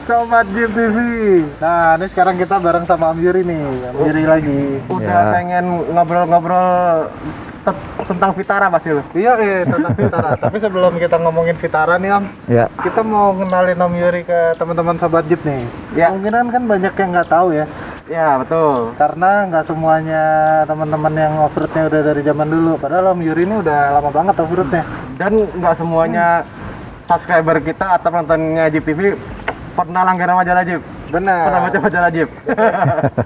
Sobat Jeep TV. Nah, ini sekarang kita bareng sama Om Yuri nih. Om Yuri lagi. Udah pengen ngobrol-ngobrol tentang Vitara pasti lu. Iya, tentang Vitara. Tapi sebelum kita ngomongin Vitara nih Om, Ya. kita mau kenalin Om Yuri ke teman-teman Sobat Jeep nih. Ya. Kemungkinan kan banyak yang nggak tahu ya. Ya, betul. Karena nggak semuanya teman-teman yang off-roadnya udah dari zaman dulu. Padahal Om Yuri ini udah lama banget off-roadnya. Dan nggak semuanya subscriber kita atau penontonnya Jeep TV pernah langganan majalah Jeep. Benar. Pernah baca majalah Jeep.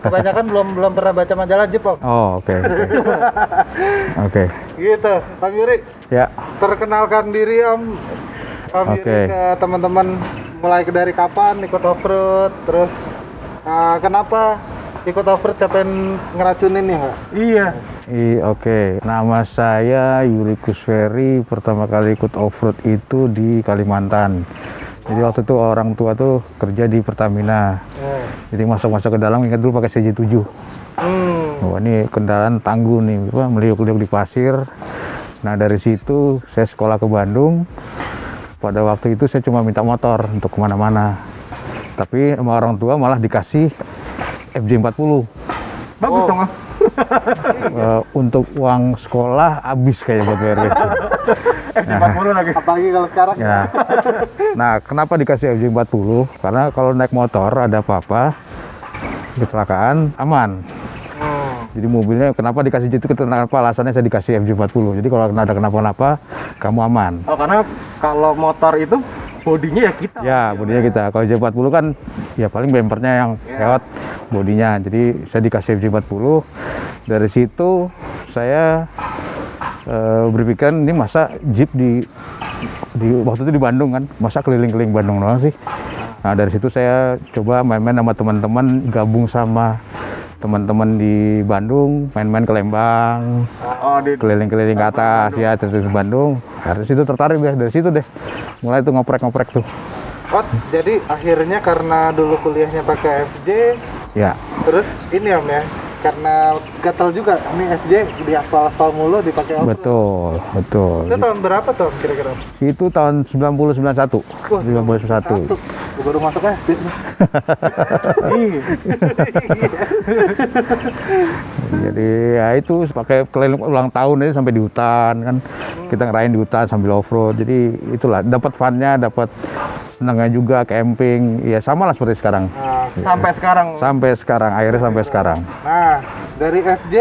Kebanyakan belum pernah baca majalah Jeep Om. Oh, oke. Oke. Gitu, Om Yuri. Ya. Perkenalkan diri Om. Om Yuri Oke. ke teman-teman mulai dari kapan ikut off-road, terus kenapa ikut off-road sampai ngeracunin nih Pak? Iya. Oke. Nama saya Yuri Kusferi. Pertama kali ikut off-road itu di Kalimantan. Jadi waktu itu orang tua tuh kerja di Pertamina. Jadi masuk-masuk ke dalam ingat dulu pakai CJ7. Wah, ini kendaraan tangguh nih, meliuk-liuk di pasir. Nah, dari situ saya sekolah ke Bandung. Pada waktu itu saya cuma minta motor untuk kemana-mana. Tapi sama orang tua malah dikasih FJ40. Bagus dong, Om. Untuk uang sekolah habis kayak buat bayar bensin. FJ40 lagi. Apalagi kalau sekarang Ya. Nah, kenapa dikasih FJ40? Karena kalau naik motor ada apa-apa, kecelakaan aman. Jadi mobilnya kenapa dikasih itu, kenapa alasannya saya dikasih FJ40. Jadi kalau ada kenapa-napa, kamu aman. Oh, karena kalau motor itu bodinya ya kita. Ya, bodinya kita. Kalau FJ40 kan ya paling bempernya yang lewat bodinya. Jadi saya dikasih FJ40. Dari situ saya berpikir ini masa Jeep di waktu itu di Bandung kan, masa keliling-keliling Bandung doang sih. Nah, dari situ saya coba main-main sama teman-teman, gabung sama teman-teman di Bandung, main-main ke Lembang, keliling-keliling ke atas ya, terus ke Bandung. Dari situ tertarik deh, dari situ deh mulai tuh ngoprek-ngoprek tuh. Oh, jadi akhirnya karena dulu kuliahnya pakai FJ, Ya. terus ini Om ya, karena gatal juga ini FJ di aspal-aspal mulu dipakai off-road. Betul. Itu tahun berapa tuh kira-kira? Itu tahun 90-91. Wah, 91. Baru masuk SD. Jadi ya itu pakai keliling ulang tahun aja sampai di hutan kan. Kita ngerayain di hutan sambil off-road. Jadi itulah dapat fun-nya, dapat senangnya juga camping. Ya sama lah seperti sekarang. Nah, Sampai sekarang. Akhirnya sampai sekarang. nah, dari FJ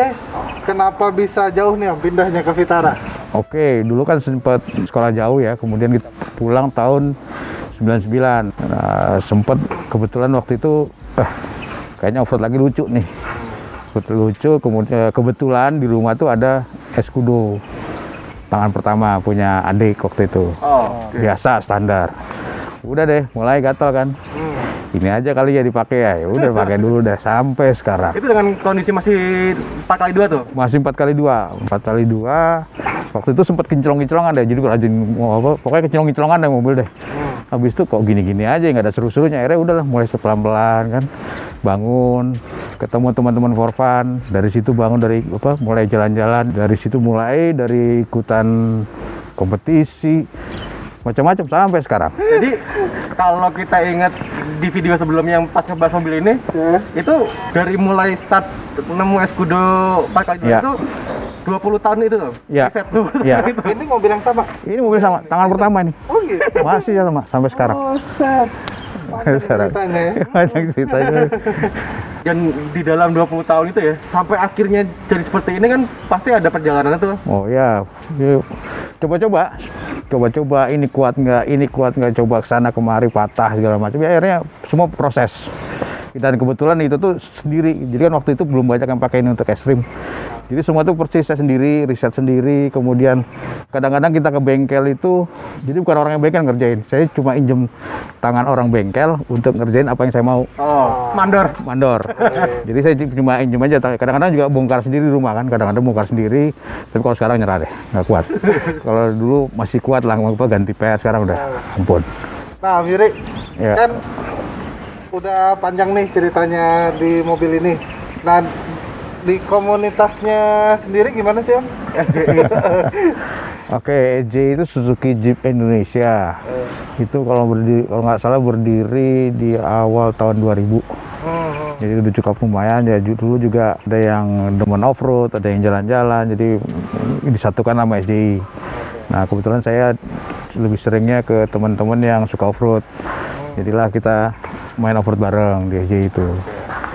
kenapa bisa jauh nih Om pindahnya ke Vitara? Oke, dulu kan sempat sekolah jauh ya, kemudian kita pulang tahun 99. Nah, sempat kebetulan waktu itu kayaknya off-road lagi lucu nih. Lucu, kemudian kebetulan di rumah tuh ada Escudo tangan pertama punya adik waktu itu. Biasa standar. Udah deh, mulai gatal kan. Ini aja kali ya dipakai ya. Udah pakai dulu deh sampai sekarang. Itu dengan kondisi masih 4x2 tuh. Masih 4x2. 4x2. Waktu itu sempat kinclong-kinclongan deh. Jadi rajin pokoknya kinclong-kinclongan deh mobil deh. Habis itu kok gini-gini aja, nggak ada seru-serunya. Akhirnya udahlah mulai pelan-pelan kan. Bangun, ketemu teman-teman for fun. Dari situ bangun mulai jalan-jalan. Dari situ mulai dari ikutan kompetisi macam-macam sampai sekarang. Jadi kalau kita ingat di video sebelumnya yang pas ngebahas mobil ini, itu dari mulai start nemu Escudo 4x2 Ya. itu 20 tahun itu tuh. Ya. Riset tuh. Ya. Ini mobil yang sama. Ini mobil sama, tangan pertama ini. Oh gitu. Masih ya sama sampai sekarang. Oh, set. Sekarang. Ceritanya ya. Banyak ceritanya. Dan di dalam 20 tahun itu ya, sampai akhirnya jadi seperti ini kan pasti ada perjalanan tuh. Oh ya, coba-coba ini kuat nggak, coba kesana kemari patah segala macam. Ya, akhirnya semua proses. Dan kebetulan itu tuh sendiri. Jadi kan waktu itu belum banyak yang pakai ini untuk ekstrim. Jadi semua tuh persis saya sendiri, riset sendiri. Kemudian kadang-kadang kita ke bengkel itu, jadi bukan orang yang bengkel ngerjain. Saya cuma injem tangan orang bengkel untuk ngerjain apa yang saya mau. Mandor. Jadi saya cuma injem aja. Kadang-kadang juga bongkar sendiri di rumah kan. Kadang-kadang bongkar sendiri. Tapi kalau sekarang nyerah deh, nggak kuat. Kalau dulu masih kuat lah, ganti PS. Sekarang udah ampun. Nah, Om Yuri, Ya. kan udah panjang nih ceritanya di mobil ini. Nah, di komunitasnya sendiri gimana sih Om? SJI. Oke, EJ itu Suzuki Jeep Indonesia. Itu kalau nggak salah berdiri di awal tahun 2000. Jadi udah cukup lumayan ya. Dulu juga ada yang demen off-road, ada yang jalan-jalan. Jadi disatukan sama SJI. Nah, kebetulan saya lebih seringnya ke teman-teman yang suka off-road. Jadilah kita main off-road bareng di SJI itu.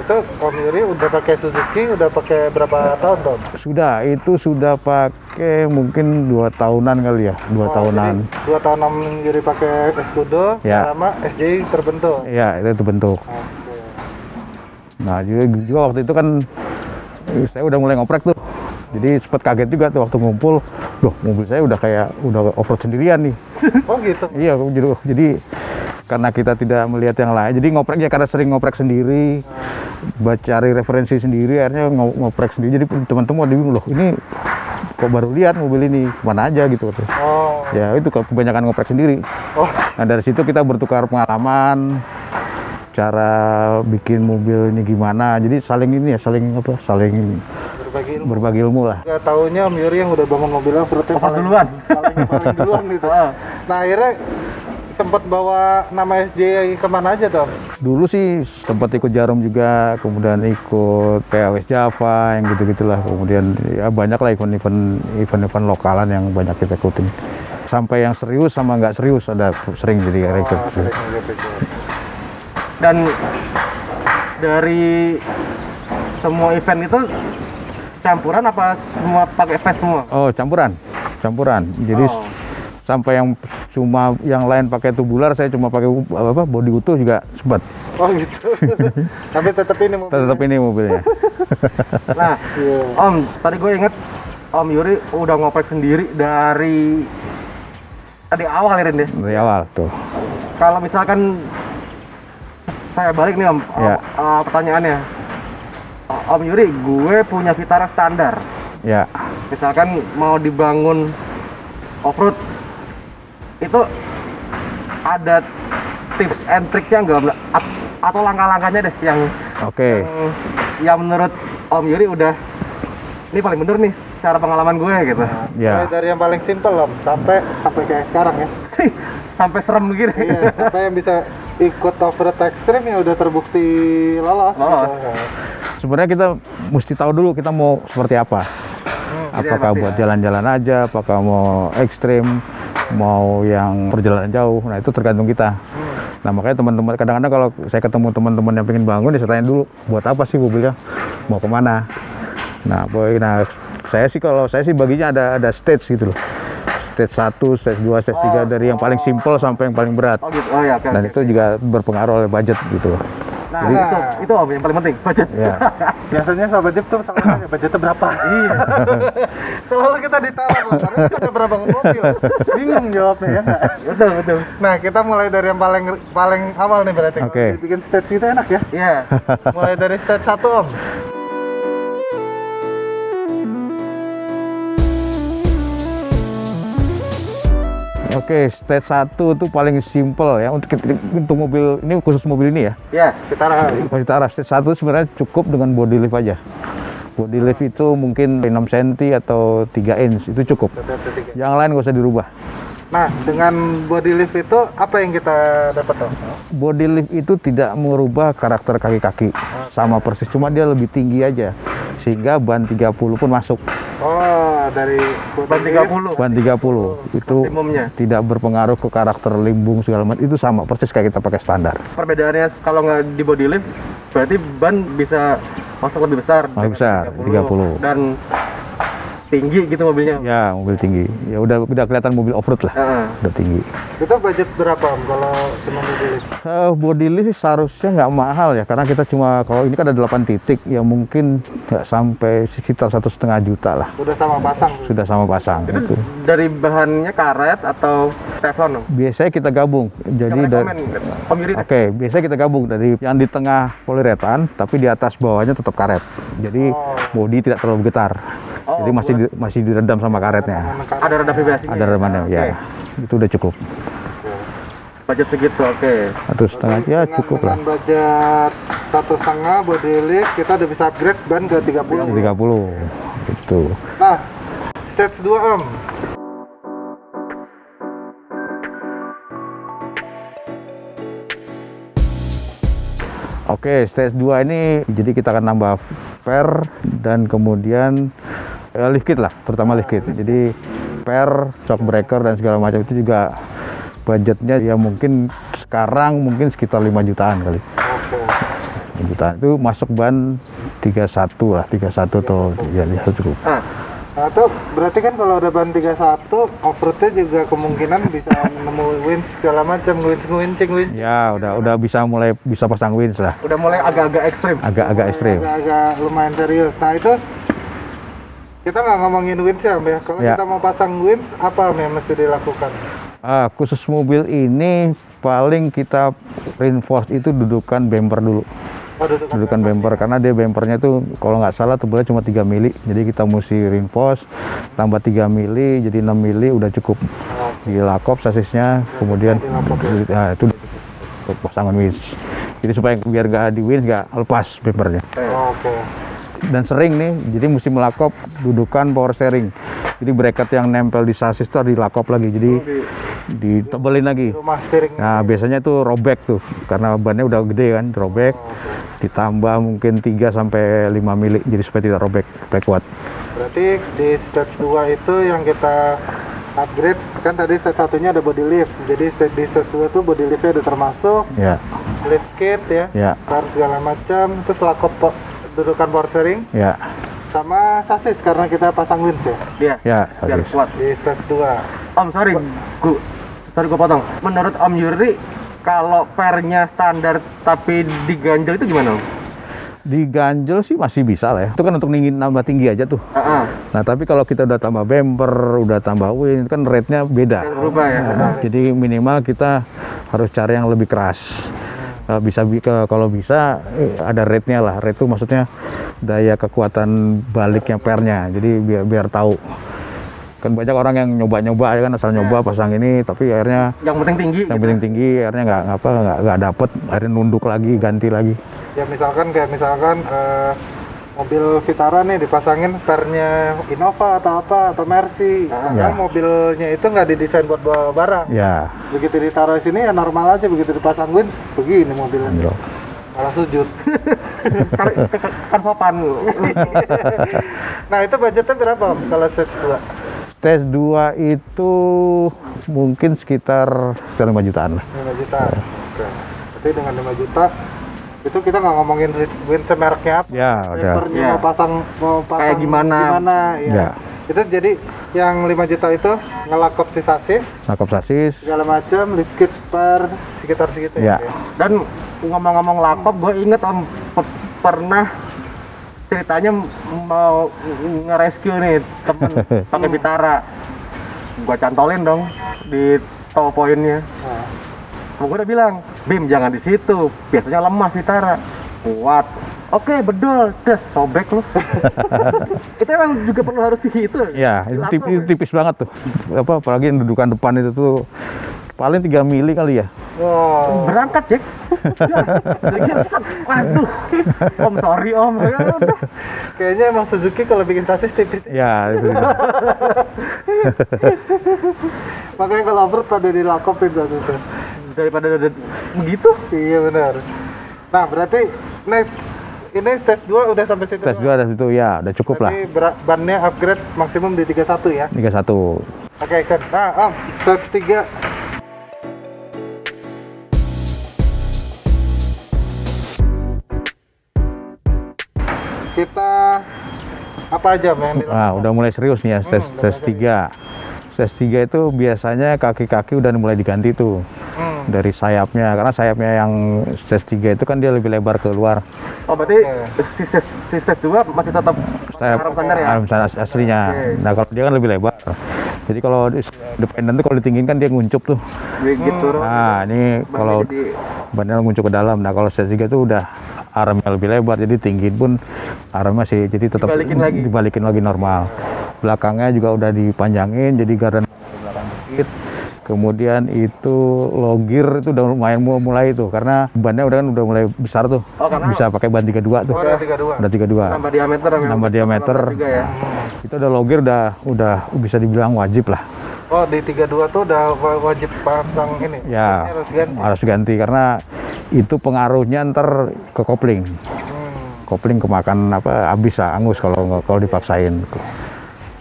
Itu Om Yuri udah pakai Suzuki, udah pakai berapa tahun, Tom? Sudah pakai mungkin 2 tahunan kali ya, 2 tahunan. 2 tahun Om Yuri pakai Escudo, Ya. lama SJI terbentuk. Ya, itu bentuk. Oke. Nah, juga waktu itu kan saya udah mulai ngoprek tuh. Jadi sempat kaget juga tuh waktu ngumpul, loh mobil saya udah off-road sendirian nih. Oh gitu. Iya, jadi karena kita tidak melihat yang lain, jadi ngopreknya karena sering ngoprek sendiri, cari referensi sendiri, akhirnya ngoprek sendiri. Jadi teman-teman bingung, loh ini kok baru lihat mobil ini, mana aja gitu. Oh. Ya itu kebanyakan ngoprek sendiri. Oh. Nah dari situ kita bertukar pengalaman, cara bikin mobil ini gimana. Jadi saling berbagi ilmu lah. Gak taunya Om Yuri yang udah bangun mobilnya off-roadnya paling duluan gitu. Nah akhirnya sempat bawa nama SJI kemana aja, Tom? Dulu sih sempat ikut Jarum juga, kemudian ikut PAWS Java yang gitu-gitulah. Kemudian ya banyak lah event-event lokalan yang banyak kita ikutin. Sampai yang serius sama nggak serius ada sering jadi record. Sering gitu. Dan dari semua event itu campuran apa semua pakai vest semua? Oh, campuran. Jadi sampai yang cuma yang lain pakai tubular, saya cuma pakai bodi utuh juga sempat. Oh gitu. Tapi tetap ini mobilnya. Tetap ini mobilnya. Nah, Om, tadi gue inget Om Yuri udah ngoprek sendiri dari awal ya, Rin deh. Dari awal tuh. Kalau misalkan saya balik nih Om, Ya. Pertanyaannya, Om Yuri, gue punya Vitara standar. Ya. Misalkan mau dibangun off-road, itu ada tips and triknya nggak Om? Atau langkah-langkahnya deh Oke. yang menurut Om Yuri udah ini paling bener nih secara pengalaman gue gitu. Ya. Mulai dari yang paling simpel, Om, sampai kayak sekarang ya. Sampai serem begini. Iya, sampai yang bisa ikut off-road ekstrim yang udah terbukti lolos. Lolos. Gitu. Sebenarnya kita mesti tahu dulu kita mau seperti apa. Jadi Apakah yang buat pasti ya. jalan-jalan aja, apakah mau ekstrim, mau yang perjalanan jauh. Nah, itu tergantung kita. Nah, makanya teman-teman kadang-kadang kalau saya ketemu teman-teman yang pengen bangun, saya tanya dulu, buat apa sih mobilnya? Mau kemana? Nah, kalau saya sih baginya ada stage gitu loh. Stage 1, stage 2, stage 3 dari yang paling simple sampai yang paling berat. Oh gitu. Oh ya, oke. Dan itu juga berpengaruh oleh budget gitu. Nah, Jadi- itu Om yang paling penting, budget. Ya. Biasanya sahabat Jeep tuh tanya budgetnya berapa? Iya. Selalu kita ditanya, karena kita udah berapa mobil. Bingung jawabnya ya nggak? Betul. Nah, kita mulai dari yang paling awal nih berarti. Oke. Kalau bikin stage itu enak ya. Iya. Mulai dari stage 1, Om. Oke, stage 1 itu paling simple ya untuk mobil ini, khusus mobil ini ya. Iya. Vitara stage 1 sebenarnya cukup dengan body lift aja. Body lift itu mungkin 6 cm atau 3 inch itu cukup. Yang lain nggak usah dirubah. Nah, dengan body lift itu apa yang kita dapat, Om? Body lift itu tidak merubah karakter kaki-kaki, sama persis, cuma dia lebih tinggi aja, sehingga ban 30 pun masuk. Oh, dari Ban 30. Ban 30 itu Maksimumnya. tidak berpengaruh ke karakter limbung segala macam, itu sama persis kayak kita pakai standar. Perbedaannya kalau nggak di body lift, berarti ban bisa masuk lebih besar. Lebih besar, 30. Dan tinggi gitu mobilnya. Ya, mobil tinggi. Ya udah kelihatan mobil off-road lah. Heeh. Udah tinggi. Kita budget berapa, Om, kalau cuma body lift? Body lift seharusnya nggak mahal ya, karena kita cuma, kalau ini kan ada 8 titik, ya mungkin nggak sampai sekitar 1,5 juta lah. Udah sama pasang. Sudah sama pasang itu. Dari bahannya karet atau teflon? Om? Biasanya kita gabung. Jadi Yang rekomen, Om Yuri. Oke, biasanya kita gabung dari yang di tengah poliuretan, tapi di atas bawahnya tetap karet. Jadi bodi tidak terlalu getar. Oh, Jadi masih diredam sama karetnya. Ada reda vibrasinya. Ada redamannya, Oke. ya. Itu udah cukup. Budget segitu, oke. 1,5 ya cukup lah. Dengan budget 1,5 body lift, kita udah bisa upgrade ban ke 30. 30 gitu. Nah, stage 2, Om. Oke, stage 2 ini jadi kita akan nambah per dan kemudian lift kit lah, terutama lift kit. Jadi per, shock breaker dan segala macam itu juga budgetnya ya mungkin sekarang mungkin sekitar 5 jutaan kali. Oke. 5 jutaan itu masuk ban 31 lah, 31 tuh ya cukup. Nah, itu berarti kan kalau udah ban 31, off-roadnya juga kemungkinan bisa nemu winch segala macam, winch. Ya, udah bisa pasang winch lah. Udah mulai agak-agak ekstrim. Agak ekstrim. Agak lumayan serius. Nah, itu kita nggak ngomongin winch ya, Om, ya. Kalau Ya. kita mau pasang winch, apa Om, yang mesti dilakukan? Khusus mobil ini paling kita reinforce itu dudukan bumper dulu. Oh, Dudukan bumper karena dia bumpernya tuh kalau nggak salah tebalnya cuma 3 mili. Jadi kita mesti reinforce tambah 3 mili jadi 6 mili udah cukup. Dilakop sasisnya kemudian itu pasangan winch. Jadi supaya biar nggak di winch nggak lepas bumpernya. Oke. Dan sering nih, jadi mesti melakop dudukan power steering. Jadi bracket yang nempel di sasis itu harus dilakop lagi, jadi ditebelin lagi. Rumah steering. Nah biasanya tuh robek tuh, karena bannya udah gede kan, robek. Ditambah mungkin 3 sampai 5 mili, jadi supaya tidak robek, supaya kuat. Berarti di stage 2 itu yang kita upgrade, kan tadi stage 1-nya ada body lift. Jadi di stage 2 tuh body liftnya udah termasuk, Ya, lift kit ya, ya, tar segala macam, terus lakop dudukan power steering, ya, sama sasis karena kita pasang winch ya. Iya. ya. Biar Sasis. kuat. Di stage 2. Om, sorry gua potong. Menurut Om Yuri, kalau pernya standar tapi diganjel itu gimana, Om? Diganjel sih masih bisa lah ya. Itu kan untuk nambah tinggi aja tuh. Nah tapi kalau kita udah tambah bumper, udah tambah wing, kan rate-nya beda. Berubah ya. Jadi minimal kita harus cari yang lebih keras. Kalau bisa ada rate-nya lah. Rate itu maksudnya daya kekuatan baliknya pernya. Jadi biar tahu. Kan banyak orang yang nyoba-nyoba ya kan asal nyoba pasang ini tapi akhirnya Yang penting tinggi. yang penting tinggi akhirnya nggak dapet, akhirnya nunduk lagi, ganti lagi. Ya misalkan mobil Vitara nih dipasangin pernya Innova atau apa atau Mercy, Ya. mobilnya itu nggak didesain buat bawa barang. Ya, Begitu ditaruh sini ya normal aja, begitu dipasang winch begini mobilnya, anjlok. malah sujud. Kan sopan. Nah itu budgetnya berapa Om, kalau stage 2? Stage 2 itu mungkin sekitar 5 jutaan lah. 5 juta. Oke. Berarti dengan 5 juta itu kita nggak ngomongin winch mereknya apa, Ya, udah. bumpernya Ya. mau pasang Kayak gimana. ya. Ya. Itu jadi yang 5 juta itu ngelakop si sasis Nakop sasis. segala macam, lift kit per sekitar segitu Ya. ya. Dan ngomong-ngomong lakop, gue inget Om pernah ceritanya mau nge-rescue nih temen pakai Vitara. Gua cantolin dong di tow pointnya. Nah, Gue udah bilang, Bim jangan di situ, biasanya lemah Vitara. Kuat. Oke, bedol, des, sobek lu. Itu emang juga perlu harus itu. Ya, itu Dilakop, ya? tipis banget tuh. Apalagi yang dudukan depan itu tuh paling 3 mili kali ya. wow. Berangkat, Jack. Waduh. Om, sorry Om. Ya udah. Kayaknya emang Suzuki kalau bikin sasis tipis. Ya, itu. Makanya kalau off-road pada dilakopin sasisnya. Daripada begitu. Iya benar. Nah berarti ini stage 2 udah sampai situ. Stage 2 ada situ ya, udah cukup lah. Berarti bannya upgrade maksimum di 31 ya. 31. Oke, Sen. Nah, Om, stage 3. Kita apa aja Om, yang dilakukan? Nah, udah mulai serius nih ya stage, udah stage 3. Stage 3 itu biasanya kaki-kaki udah mulai diganti tuh. Dari sayapnya, karena sayapnya yang stage 3 itu kan dia lebih lebar keluar. Oh, berarti si stage 2 masih tetap Sayap arm standar ya? arm standar aslinya. Oke. Nah, kalau dia kan lebih lebar. Jadi kalau dependen tuh kalau ditinggiin kan dia nguncup tuh. Gitu. Nah, ini kalau bannya nguncup ke dalam. Nah, kalau stage 3 itu udah armnya lebih lebar, jadi tinggiin pun armnya sih jadi tetap dibalikin lagi normal. Belakangnya juga udah dipanjangin, jadi gardan belakang dikit. Kemudian itu logir itu udah lumayan mulai tuh, karena bannya udah mulai besar tuh. Oh, karena Bisa pakai ban 32 tuh. Udah 32. Udah 32. nambah diameter. Nambah diameter. Juga ya. Itu udah logir udah bisa dibilang wajib lah. Oh, di 32 tuh udah wajib pasang ini. Ya, Harus ganti. harus ganti karena itu pengaruhnya ntar ke kopling. Kopling kemakan apa habis lah, angus kalau dipaksain.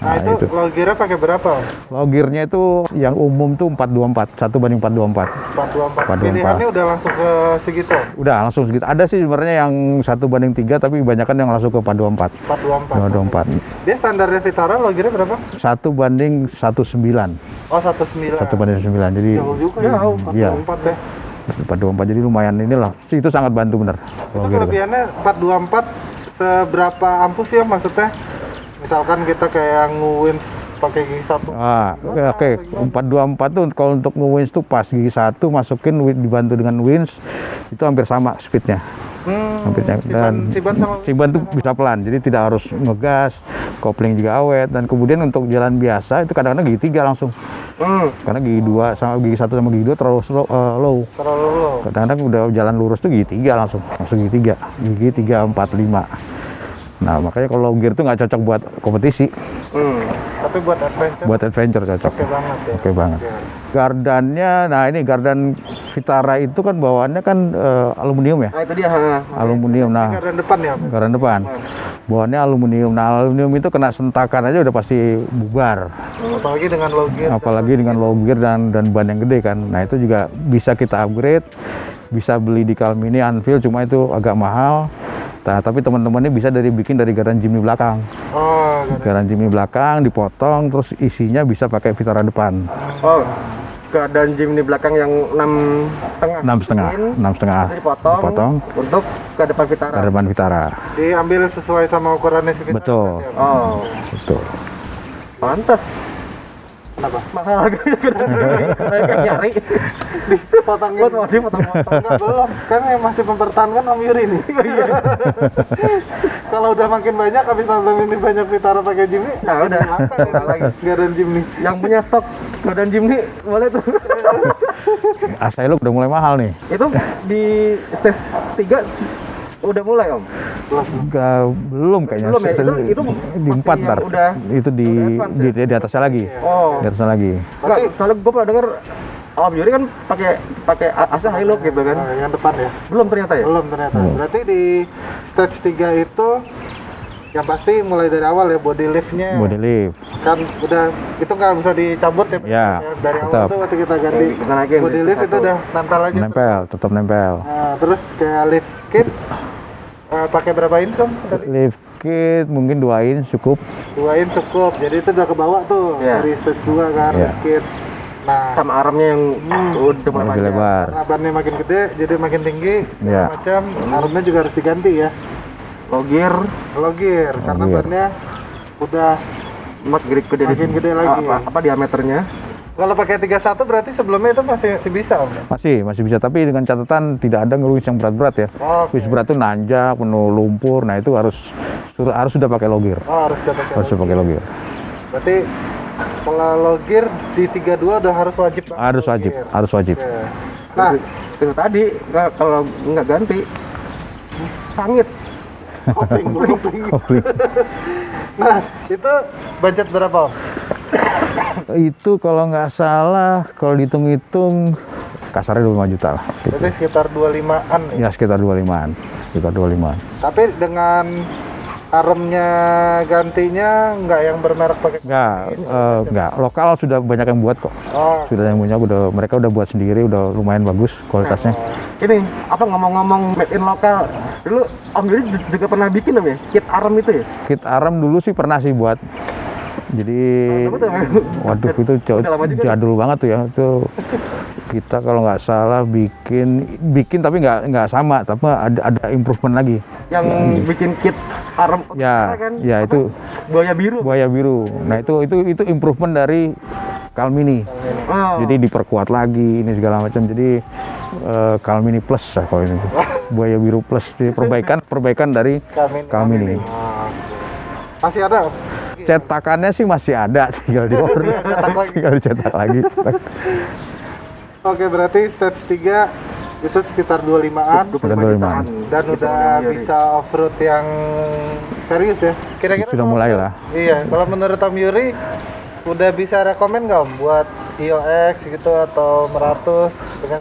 Nah, itu logirnya pakai berapa? Logirnya itu yang umum tuh 424, 1:424. 424. Pilihannya udah langsung ke segitu. Udah langsung segitu. Ada sih sebenarnya yang 1:3 tapi kebanyakan yang langsung ke 424. 424. 424. Dia standarnya Vitara logirnya berapa? 1:19. Oh, 19. 1:9. Jadi Jauh juga Jauh. ya. Iya. 424 deh. 424 jadi lumayan inilah. Itu sangat bantu bener. Itu kelebihannya 424 seberapa ampus ya maksudnya? Misalkan kita kayak nge-win pakai gigi 1. Oke. 424 tuh kalau untuk nge-wins tuh pas gigi 1 masukin dibantu dengan wins itu hampir sama speednya. Hampirnya. Dan Siban tuh bisa pelan, jadi tidak harus ngegas, kopling juga awet, dan kemudian untuk jalan biasa itu kadang-kadang gigi 3 langsung. Karena gigi 2 sama gigi 1 sama gigi 2 terlalu low. Terlalu low. Kadang-kadang udah jalan lurus tuh gigi 3 langsung gigi 3. Gigi 3, 4, 5. Nah, makanya kalau gear tuh nggak cocok buat kompetisi. Tapi buat adventure. Buat adventure cocok. Oke banget ya. Oke banget. Oke. Gardannya, nah ini gardan Vitara itu kan bawaannya kan aluminium ya. Nah itu dia. Aluminium. Ini Nah, gardan depan ya? gardan depan. Bawaannya aluminium. Nah, aluminium itu kena sentakan aja udah pasti bubar. Apalagi dengan low gear. Apalagi dengan low gear dan ban yang gede kan. Nah, itu juga bisa kita upgrade. Bisa beli di Calmini, Anvil, cuma itu agak mahal. Nah, tapi teman-temannya bisa bikin dari gardan Jimny belakang. Oh, Gardan Jimny belakang dipotong, terus isinya bisa pakai Vitara depan. Oh, gardan Jimny belakang yang 6,5. 6,5. Itu dipotong untuk ke depan Vitara. Ke depan Vitara. diambil sesuai sama ukurannya si Vitara. Betul. berarti ya? Oh, Betul. pantas. Kenapa? Mahal mereka nyari. Potongin. Potong. Enggak, belum. Kan yang masih mempertahankan Om Yuri nih. Kalau udah makin banyak, habis nonton ini banyak Vitara pakai Jimny. Nah, udah. Lagi. Gardan Jimny. Yang punya stok gardan Jimny boleh tuh. Asailuk udah mulai mahal nih. Itu di stage 3 udah mulai Om. Belum kayaknya. Belum ya? Itu di 4 yang ntar. udah- Itu di udah advance di atasnya lagi. Oh. Di atasnya lagi. Enggak, soalnya gue pernah denger Om Yuri kan pakai AC Hilux gitu kan. Nah, yang depan ya? Belum ternyata ya? Belum ternyata. Belum. Berarti di stage 3 itu yang pasti mulai dari awal ya, body liftnya Body lift. kan udah itu nggak bisa dicabut ya, Ya, dari awal tetap. tuh waktu kita ganti Kita naikin, body lift itu satu. udah nempel aja tuh. Nempel, tetap nempel. Nah, terus kayak lift kit pakai berapa inch Om? Lift kit mungkin 2 inch cukup. 2 inch cukup, jadi itu udah ke bawah tuh Iya. dari stage 2 kan Iya. lift kit. Nah, Sama armnya yang udah mulai Lebih panjang. lebar. karena bannya makin gede jadi makin tinggi, Iya. macam armnya juga harus diganti ya. Low gear, Low gear karena gear. bannya udah gede Makin gede lagi. Apa diameternya? kalau pakai 31 berarti sebelumnya itu masih bisa Om. Masih bisa, tapi dengan catatan tidak ada ngeruis yang berat-berat ya. Oke. Wis berat tuh nanjak, penuh lumpur. Nah, itu harus sudah pakai low gear. Oh, harus pakai. Harus pakai low gear. Berarti kalau low gear di 32 udah harus wajib. pakai Harus low wajib, gear. harus wajib. Oke. Nah, Itu tadi kalau nggak ganti sangit. kopling. Kopling. Nah, itu budget berapa Om? Itu kalau nggak salah, kalau dihitung-hitung kasarnya 25 juta lah. Gitu. Berarti sekitar 25-an ya. Ya sekitar 25-an. Sekitar 25-an. Tapi dengan armnya gantinya nggak yang bermerek pakai. Enggak. Lokal sudah banyak yang buat kok. Oh. Sudah yang punya, mereka udah buat sendiri, udah lumayan bagus kualitasnya. Ini apa ngomong-ngomong made in lokal, dulu Om Yuri juga pernah bikin Om ya? Kit arm itu ya? Kit arm dulu sih pernah sih buat. Jadi, Tahun berapa tuh? waduh itu Udah lama juga jadul banget tuh ya. Itu kita kalau nggak salah bikin tapi nggak sama, tapi ada improvement lagi. Yang bikin kit arm Ya, kan? ya Apa? itu Buaya biru. buaya biru. Nah itu improvement dari Calmini. Oh. Jadi diperkuat lagi ini segala macam. Jadi Calmini Plus lah kalau ini. Buaya biru Plus. Jadi perbaikan dari Calmini. Oke. Masih ada Om? Cetakannya sih masih ada, tinggal di order, tinggal dicetak lagi. Oke, berarti stage 3 itu sekitar 25-an Sekitar 25-an. dan udah bisa off-road yang serius ya. Kira-kira Sudah kalau mulai menurut- lah. Iya, kalau menurut Om Yuri udah bisa rekomen nggak Om buat IOX gitu atau 100 dengan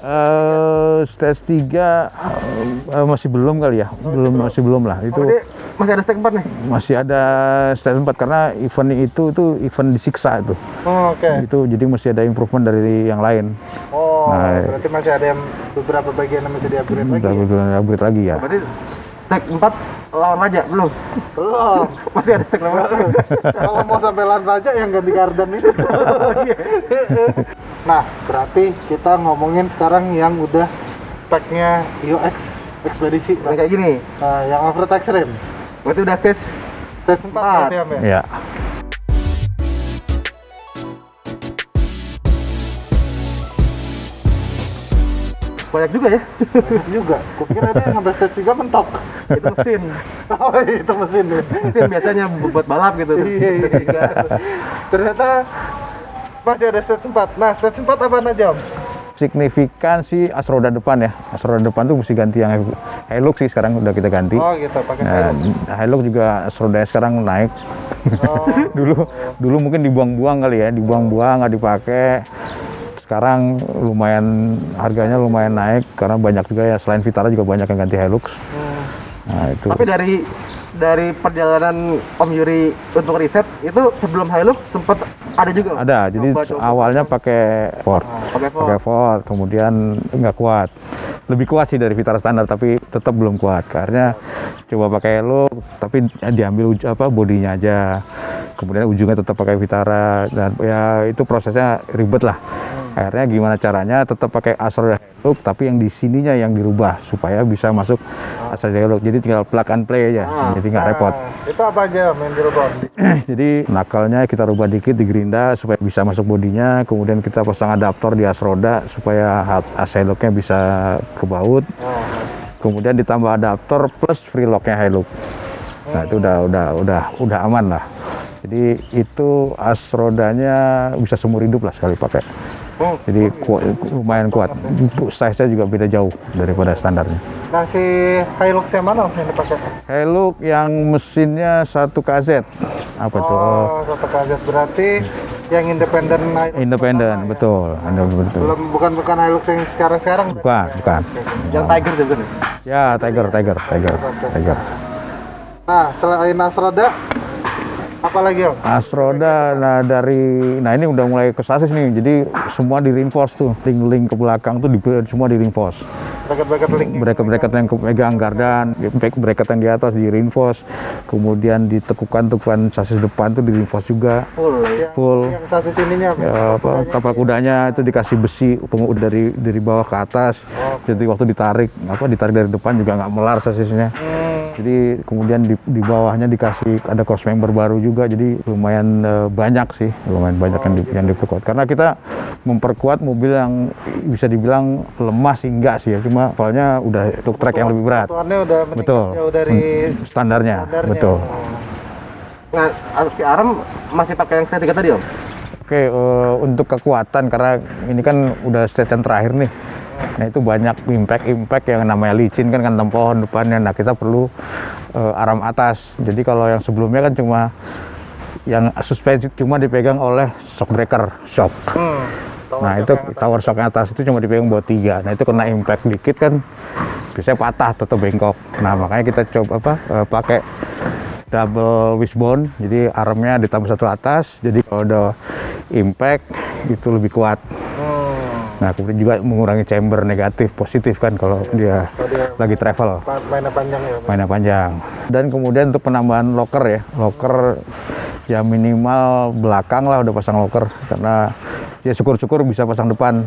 Stage 3 masih belum kali ya, masih belum lah. Itu Berarti masih ada stage 4 nih? masih ada stage 4 karena event itu event disiksa itu. Oh, oke. Itu jadi masih ada improvement dari yang lain. Oh, Nah, berarti masih ada yang beberapa bagian yang masih di-upgrade lagi. Upgrade lagi ya. Berarti stage 4 lawan Raja belum? Belum. Masih ada stage 4. Kalau mau sampai Land Raja yang ganti garden itu. Nah, berarti kita ngomongin sekarang yang udah speknya IOX ekspedisi. Yang kayak gini. Nah, yang off-road extreme. Berarti udah stage Stage 4 berarti ya, Om, ya? Ya. banyak juga ya. Banyak juga. Kupikir ada yang sampai stage 3 mentok. Itu mesin. Oh, itu mesin ya. Mesin biasanya buat balap gitu. Iya. Ternyata masih ada stage 4. Nah, stage 4 apa aja, Om? Signifikan sih as roda depan ya. As roda depan tuh mesti ganti yang Hilux sih, sekarang udah kita ganti. Oh, gitu, pakai Nah, Hilux juga as rodanya sekarang naik. Oh. dulu mungkin dibuang-buang kali ya, dibuang-buang nggak dipakai. Sekarang lumayan harganya lumayan naik karena banyak juga ya, selain Vitara juga banyak yang ganti Hilux. Nah, itu. Tapi dari perjalanan Om Yuri untuk riset itu sebelum Hilux sempat ada juga. Om? Ada, jadi Coba. awalnya pakai Ford. Pakai Ford, kemudian nggak kuat. Lebih kuat sih dari Vitara standar, tapi tetap belum kuat. Karena coba pakai Hilux, tapi diambil bodinya aja. Kemudian ujungnya tetap pakai Vitara, dan ya itu prosesnya ribet lah. Akhirnya gimana caranya tetap pakai as roda Hilux, tapi yang di sininya yang dirubah supaya bisa masuk as roda Hilux. Jadi tinggal plug and play aja, jadi nggak repot. Itu apa aja yang dirubah? Jadi nakalnya kita rubah dikit di gerinda supaya bisa masuk bodinya, kemudian kita pasang adaptor di as roda supaya as Hilux-nya bisa ke baut. Kemudian ditambah adaptor plus free lock-nya Hilux. Nah, itu udah aman lah. Jadi itu as rodanya bisa seumur hidup lah sekali pakai. Jadi lumayan kuat. Size-nya juga beda jauh daripada standarnya. Nah, si Hilux yang mana yang dipakai? Hilux yang mesinnya 1 KZ. Apa tuh? Oh, satu kaget berarti yang independen. Independen, betul. Betul. Bukan Hilux yang sekarang. Bukan. Yang Tiger juga nih. Ya, Tiger. Nah, selain as roda, apa lagi, Om? As roda, nah ini udah mulai ke sasis nih, jadi semua di reinforce tuh, link ke belakang tuh semua di reinforce. Bracket yang pegang gardan, bracket yang di atas di reinforce, kemudian ditekukan sasis depan tuh di reinforce juga. Full. Yang sasis ininya Ya, kapal kudanya itu dikasih besi dari bawah ke atas. Jadi waktu ditarik dari depan juga nggak melar sasisnya. Jadi kemudian di bawahnya dikasih ada cross member baru juga, jadi lumayan banyak yang diperkuat. Karena kita memperkuat mobil yang bisa dibilang lemah sih enggak sih ya, cuma soalnya udah untuk trek yang lebih berat. udah Betul. jauh dari standarnya. Betul. Nah, si Aram masih pakai yang stage 3 tadi, Om? Oke, untuk kekuatan karena ini kan udah stage yang terakhir nih. Nah, itu banyak impact yang namanya licin kan pohon depannya. Nah, kita perlu aram atas. Jadi kalau yang sebelumnya kan cuma yang suspensi cuma dipegang oleh shock breaker, shock. Nah, itu tower shock atas itu cuma dipegang buat 3. Nah, itu kena impact dikit kan biasanya patah atau bengkok. Nah, makanya kita coba pakai double wishbone. Jadi armnya ditambah 1 atas. Jadi kalau ada impact itu lebih kuat. Nah, kemudian juga mengurangi chamber negatif, positif kan kalau dia lagi travel. Mainnya panjang. Dan kemudian untuk penambahan locker ya minimal belakang lah udah pasang locker. Karena ya syukur-syukur bisa pasang depan.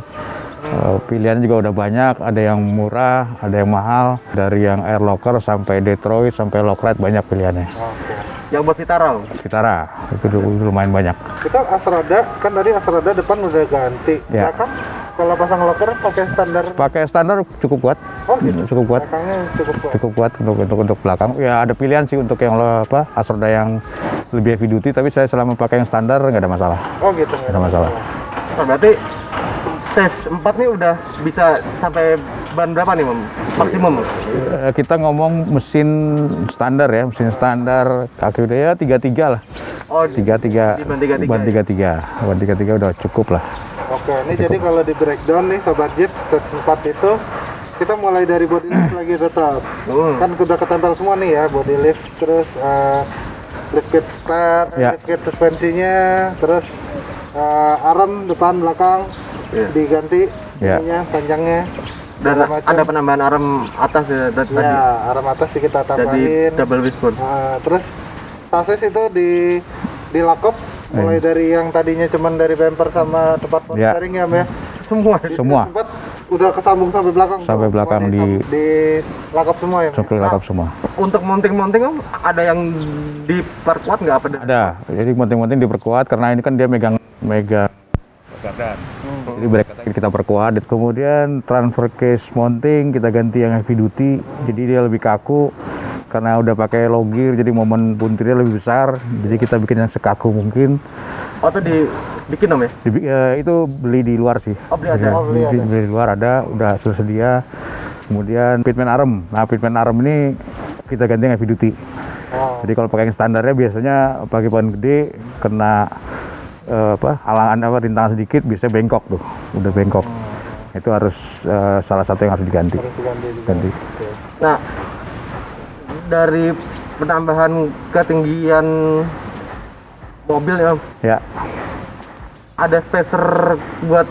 Pilihan juga udah banyak, ada yang murah, ada yang mahal. Dari yang air locker sampai Detroit, sampai Lockride banyak pilihannya. Yang buat Vitara? Vitara, itu lumayan banyak. Kita as roda, kan tadi as roda depan udah ganti. Ya. Belakang kalau pasang locker pakai standar. Pakai standar cukup kuat. Oh gitu. Cukup kuat. Belakangnya Cukup kuat untuk belakang. Ya ada pilihan sih untuk yang as roda yang lebih heavy duty, tapi saya selama pakai yang standar nggak ada masalah. Oh gitu. Nggak ada masalah. Nah, berarti stage 4 nih udah bisa sampai ban berapa nih maksimum? Kita ngomong mesin standar ya, mesin standar kaki udah ya 33 lah. Oh, 33 di ban 33 ban ya? 33 ban 33 udah cukup lah. Oke, ini jadi kalau di breakdown nih Sobat Jeep stage 4 itu kita mulai dari body lift lagi tetap. Kan udah ketempel semua nih ya, body lift, terus lift kit start, Ya. lift kit suspensinya, terus arm depan belakang diganti Ya. ininya, panjangnya. Dan segala macam. ada penambahan arm atas ya tadi. Ya, arm atas sih kita Jadi tambahin. double wishbone. Terus chassis itu di lakop mulai dari yang tadinya cuman dari bumper sama tempat power Ya. steering ya, Mbak. Semua. Semua. Tempat udah kesambung sampai belakang. Sampai tuh. belakang Semuanya di lakop semua ya, Mbak. Sampai lengkap semua. Untuk mounting Om, ada yang diperkuat nggak apa? Ada. Jadi penting-penting diperkuat karena ini kan dia megang badan. Jadi brake kita perkuat. Dan kemudian transfer case mounting kita ganti yang heavy duty. Jadi dia lebih kaku karena udah pakai low gear. Jadi momen puntirnya lebih besar. Jadi kita bikin yang sekaku mungkin. Oh, itu dibikin Om ya? Itu beli di luar sih. Oh, beli ada. Ya, Oh, beli ada. beli di luar ada, udah sudah sedia. Kemudian pitman arm. Nah, pitman arm ini kita ganti yang heavy duty. Oh. Jadi kalau pakai yang standarnya biasanya pakai ban gede kena halangan rintangan sedikit bisa bengkok tuh, udah bengkok. Itu harus salah satu yang harus diganti. Harus diganti juga. Ganti. Oke. Nah, dari penambahan ketinggian mobil ya Om, Ya. ada spacer buat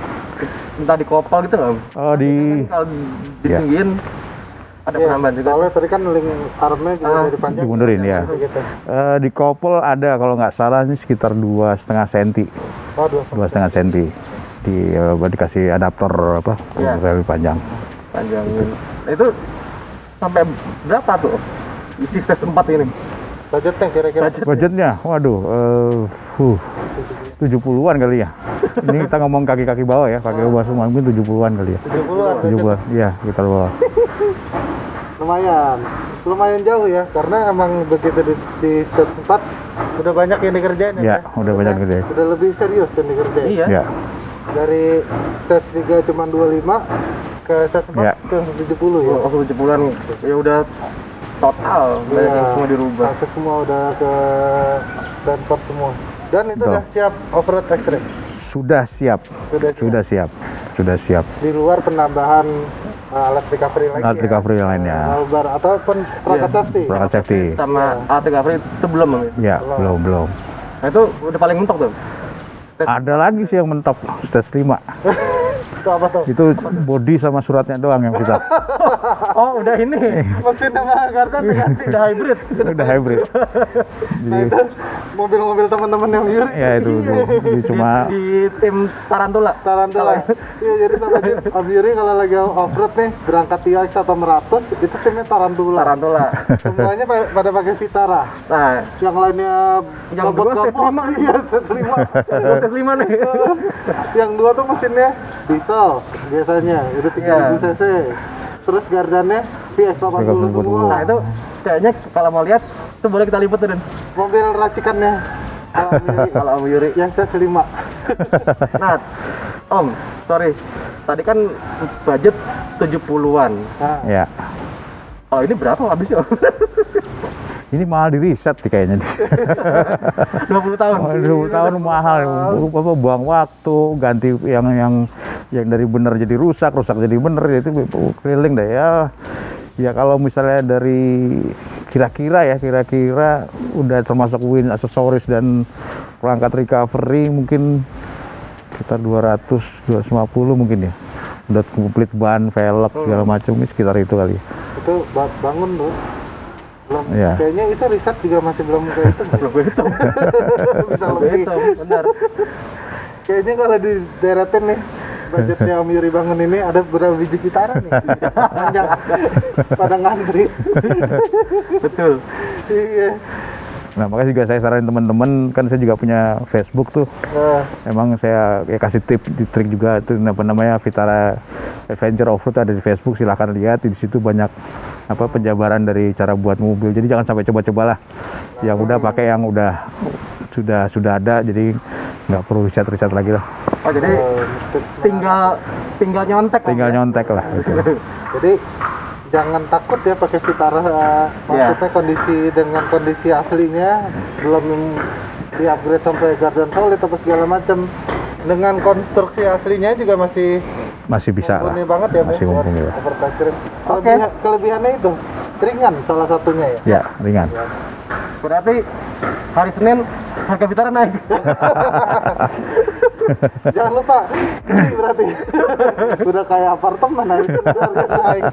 entah di kopel gitu nggak Om? Oh di Kan kalau ditinggiin ada Iya, penambahan juga. soalnya tadi kan link armnya juga dari panjang. dimundurin ya. Gitu. Di kopel ada kalau nggak salah ini sekitar 2,5 cm. Oh, 2,5 cm. Dikasih adaptor Iya. lebih panjang. Panjangin. Nah, itu sampai berapa tuh? Isi stage 4 ini. Budgetnya kira-kira. Budgetnya, waduh, 70-an kali ya. Ini kita ngomong kaki-kaki bawah ya, kaki bawah semua mungkin 70-an kali ya. 70-an. 70-an, iya kita bawah. Lumayan jauh ya, karena emang begitu di stage 4 udah banyak yang dikerjain Ya, udah banyak yang dikerjain. Udah lebih serius yang dikerjain. Iya. Ya, Dari stage 3 cuma 25 ke stage 4 Ya. ke 70 ya. Oh, 70-an ya udah total banyak yang semua dirubah. Chassis semua udah ke Danford semua. Dan itu Betul. udah siap off-road extreme. sudah siap. Sudah siap. Sudah siap. Sudah siap. Di luar penambahan alat recovery lagi. Alat recovery lainnya. Albar ataupun perangkat Iya. safety. Perangkat safety. Sama alat recovery itu belum Om, ya? Ya, belum. Nah, itu udah paling mentok tuh. Ada lagi sih yang mentok stage 5. Itu apa tuh? Itu body sama suratnya doang yang kita. Oh, udah ini. Mesin sama gardan diganti. Udah hybrid. Udah hybrid. Nah Jadi itu mobil-mobil teman-teman yang Yuri. ya itu jadi cuma Di tim Tarantula. Tarantula. Iya, jadi sama Om Yuri kalau lagi off-road nih berangkat TX atau Meratus itu timnya Tarantula. Tarantula. Semuanya pada pakai Vitara. Nah, Yang lainnya Yang dua gabut-gabut. stage 5. Iya, stage 5. stage 5 nih. Yang dua tuh mesinnya diesel biasanya itu 3000 cc. Terus gardannya PS80 semua. Nah, itu kayaknya kalau mau lihat itu boleh kita liput tuh, Den. Mobil racikannya Kalau Om Yuri. yang stage 5. Nah, Om, sorry. Tadi kan budget 70-an. Nah, ya. Kalau ini berapa habisnya, Om? Ini mahal di riset nih kayaknya. 20 tahun. 20 tahun mahal, buang waktu, ganti yang dari bener jadi rusak jadi bener, itu keliling deh ya. Ya kalau misalnya dari kira-kira udah termasuk wheel aksesoris dan perangkat recovery mungkin sekitar 250 mungkin ya. Udah komplit ban, velg segala macam ini sekitar itu kali. itu bangun tuh. Belum. Iya. Kayaknya itu riset juga masih belum kayak itu. Belum gue hitung. Bisa Belum gue lebih. hitung, benar. Kayaknya kalau di deretin nih budgetnya Om Yuri bangun ini ada berapa biji Vitara nih? Panjang. Pada ngantri. Betul. Iya. Nah makanya juga saya saranin teman-teman, kan saya juga punya Facebook tuh. Emang saya kasih trik juga itu namanya Vitara Adventure Offroad ada di Facebook, silahkan lihat di situ banyak penjabaran dari cara buat mobil. Jadi jangan sampai coba-cobalah. Yang udah pakai yang sudah ada, jadi nggak perlu riset lagi lah. Oh jadi tinggal nyontek. tinggal Om, ya? nyontek lah gitu. Jadi jangan takut ya pakai Vitara, maksudnya dengan kondisi aslinya belum di upgrade sampai garden solid atau segala macam, dengan konstruksi aslinya juga masih bisa lah, mumpuni banget ya, masih mumpuni lah. overclock. Oke. Kelebihannya itu ringan salah satunya ya. Ya, ringan. Berarti hari Senin harga Vitara naik. Jangan lupa beli berarti. Udah kayak apartemen hari ini harga naik.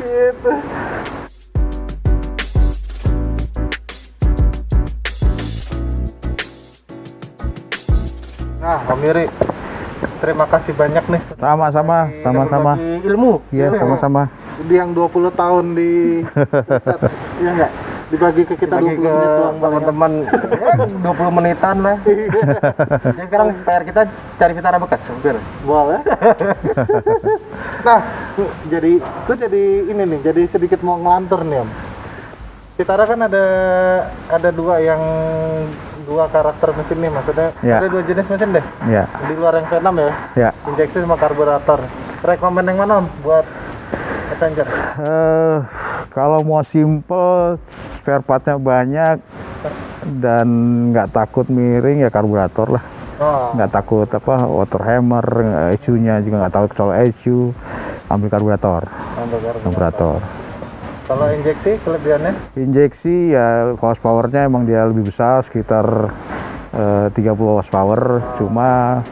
Gitu. Nah, Om Yuri, terima kasih banyak nih. Sama-sama. Berbagi ilmu. Iya, sama-sama. Yang 20 tahun di set, iya enggak? Dibagi ke kita Bagi 20 ke menit doang paling. teman-teman ya, 20 menitan lah. Jadi sekarang PR kita cari Vitara bekas, hampir. Boleh. Nah, jadi ini nih, jadi sedikit mau ngelantur nih Om. Vitara kan ada dua karakter mesin nih, maksudnya Ya. ada dua jenis mesin deh. Ya, Di luar yang V6 ya, ya. injeksi sama karburator. Rekomen yang mana Om buat Avenger? Kalau mau simple, spare partnya banyak dan nggak takut miring ya karburator lah. Oh, Nggak takut water hammer, ECU-nya juga nggak takut soal ECU, ambil karburator. untuk Karburator. Kalau injeksi kelebihannya? Injeksi ya horsepower-nya emang dia lebih besar, sekitar 30 horsepower. Cuma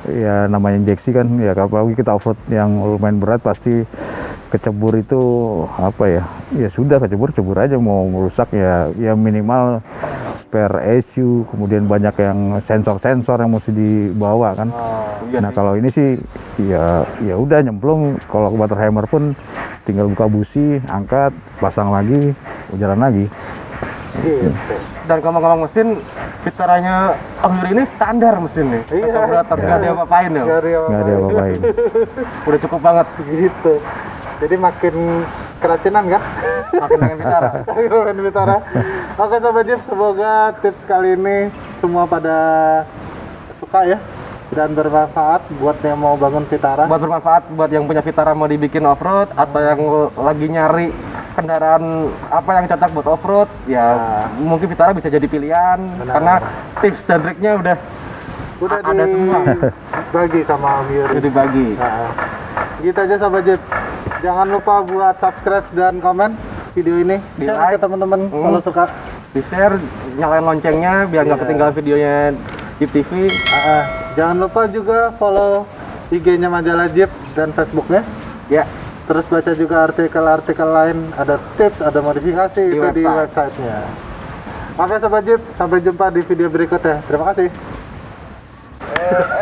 ya namanya injeksi kan ya, kalau kita off-road yang lumayan berat pasti kecebur itu ya sudah kecebur aja, mau merusak ya minimal spare ECU, kemudian banyak yang sensor yang mesti dibawa kan. Iya Nah sih. kalau ini sih ya udah nyemplung, kalau ke water hammer pun tinggal buka busi, angkat, pasang lagi, jalan lagi. Gitu. Dan ngomong-ngomong mesin, Vitaranya Om Yuri ini standar mesin nih. Iya. Karburator nggak ada apa-apain ya. Nggak ada apa-apain. Udah cukup banget. Gitu. Jadi makin keracunan kan? Makin dengan Vitara. Makin Vitara. Oke Sobat Jeep, semoga tips kali ini semua pada suka ya dan bermanfaat buat yang mau bangun Vitara. Buat bermanfaat buat yang punya Vitara mau dibikin off-road atau yang lagi nyari kendaraan apa yang cocok buat off-road, ya mungkin Vitara bisa jadi pilihan. Benar. Karena tips dan triknya udah ada semua. dibagi sama Om Yuri. Udah dibagi. Nah, gitu aja Sobat Jeep. Jangan lupa buat subscribe dan komen video ini. Di Share like. ke teman-teman kalau suka. Di-share, nyalain loncengnya biar nggak Iya. ketinggalan videonya Jeep TV. Jangan lupa juga follow IG-nya Majalah Jeep dan Facebook-nya. Ya, Terus baca juga artikel-artikel lain, ada tips, ada modifikasi Di itu di website. website-nya. Oke Sobat Jeep, sampai jumpa di video berikutnya. Terima kasih.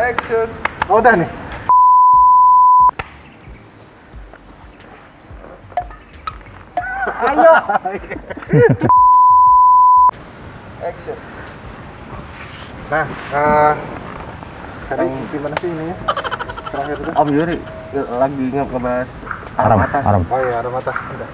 Action. Oh, udah nih. ayo. Action. Nah, tadi gimana sih ini ya? Terakhir itu? Om Yuri lagi ngebahas Aram, armata. aram. Oh iya, armata. Udah.